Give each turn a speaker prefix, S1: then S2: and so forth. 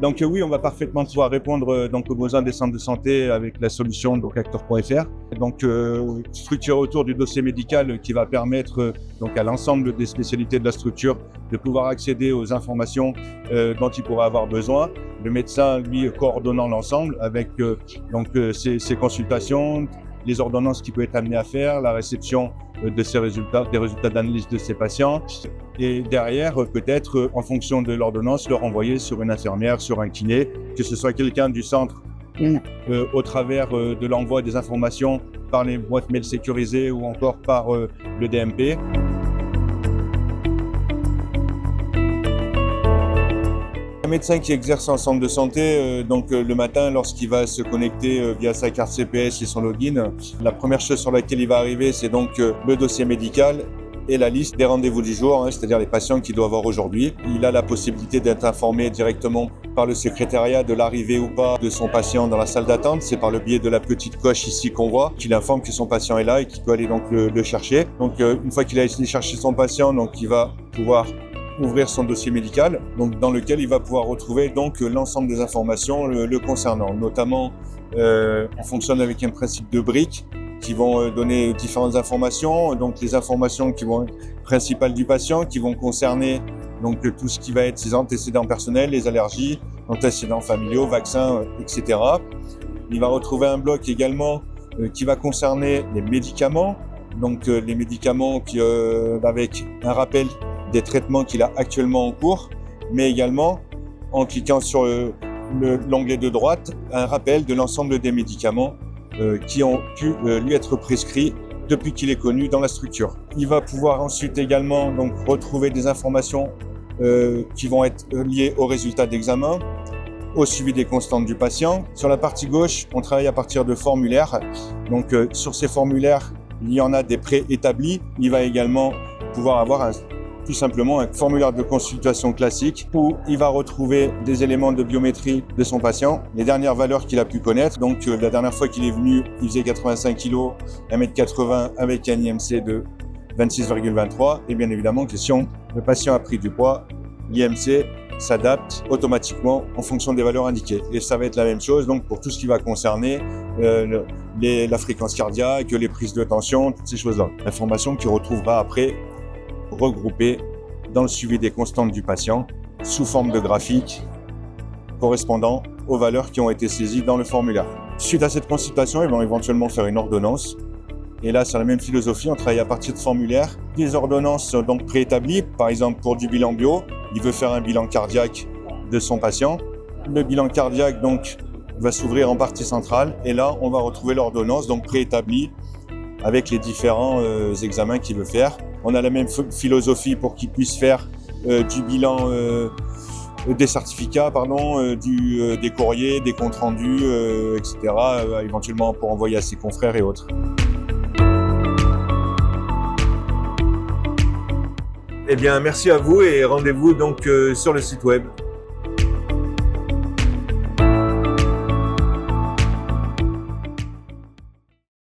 S1: Donc oui, on va parfaitement pouvoir répondre donc aux besoins des centres de santé avec la solution donc Actor.fr. Donc structure autour du dossier médical qui va permettre donc à l'ensemble des spécialités de la structure de pouvoir accéder aux informations dont il pourra avoir besoin. Le médecin, lui, coordonnant l'ensemble avec ses consultations, les ordonnances qu'il peut être amené à faire, la réception de ces résultats, des résultats d'analyse de ces patients. Et derrière, peut-être, en fonction de l'ordonnance, le renvoyer sur une infirmière, sur un kiné, que ce soit quelqu'un du centre au travers de l'envoi des informations par les boîtes mail sécurisées ou encore par le DMP. Un médecin qui exerce en centre de santé, le matin, lorsqu'il va se connecter via sa carte CPS et son login, la première chose sur laquelle il va arriver, c'est donc le dossier médical et la liste des rendez-vous du jour, c'est-à-dire les patients qu'il doit avoir aujourd'hui. Il a la possibilité d'être informé directement par le secrétariat de l'arrivée ou pas de son patient dans la salle d'attente. C'est par le biais de la petite coche ici qu'on voit qu'il informe que son patient est là et qu'il peut aller donc le chercher. Donc une fois qu'il a été chercher son patient, donc il va pouvoir ouvrir son dossier médical, donc dans lequel il va pouvoir retrouver donc l'ensemble des informations le concernant. Notamment, on fonctionne avec un principe de briques qui vont donner différentes informations. Donc les informations qui vont être principales du patient, qui vont concerner donc tout ce qui va être ses antécédents personnels, les allergies, antécédents familiaux, vaccins, etc. Il va retrouver un bloc également qui va concerner les médicaments. Donc les médicaments avec un rappel des traitements qu'il a actuellement en cours, mais également, en cliquant sur l'onglet de droite, un rappel de l'ensemble des médicaments qui ont pu lui être prescrits depuis qu'il est connu dans la structure. Il va pouvoir ensuite également donc, retrouver des informations qui vont être liées aux résultats d'examen, au suivi des constantes du patient. Sur la partie gauche, on travaille à partir de formulaires. Donc sur ces formulaires, il y en a des préétablis. Il va également pouvoir avoir tout simplement un formulaire de consultation classique où il va retrouver des éléments de biométrie de son patient, les dernières valeurs qu'il a pu connaître. Donc la dernière fois qu'il est venu, il faisait 85 kg, 1m80 avec un IMC de 26,23 et bien évidemment que si le patient a pris du poids, l'IMC s'adapte automatiquement en fonction des valeurs indiquées. Et ça va être la même chose donc pour tout ce qui va concerner la fréquence cardiaque, les prises de tension, toutes ces choses-là. L'information qu'il retrouvera après regroupée dans le suivi des constantes du patient sous forme de graphique correspondant aux valeurs qui ont été saisies dans le formulaire. Suite à cette consultation, ils vont éventuellement faire une ordonnance. Et là, c'est la même philosophie, on travaille à partir de formulaires. Des ordonnances donc préétablies, par exemple pour du bilan bio, il veut faire un bilan cardiaque de son patient. Le bilan cardiaque donc va s'ouvrir en partie centrale et là, on va retrouver l'ordonnance donc préétablie avec les différents examens qu'il veut faire. On a la même philosophie pour qu'il puisse faire du bilan des certificats, des courriers, des comptes rendus, etc. Éventuellement pour envoyer à ses confrères et autres. Eh bien, merci à vous et rendez-vous donc sur le site web.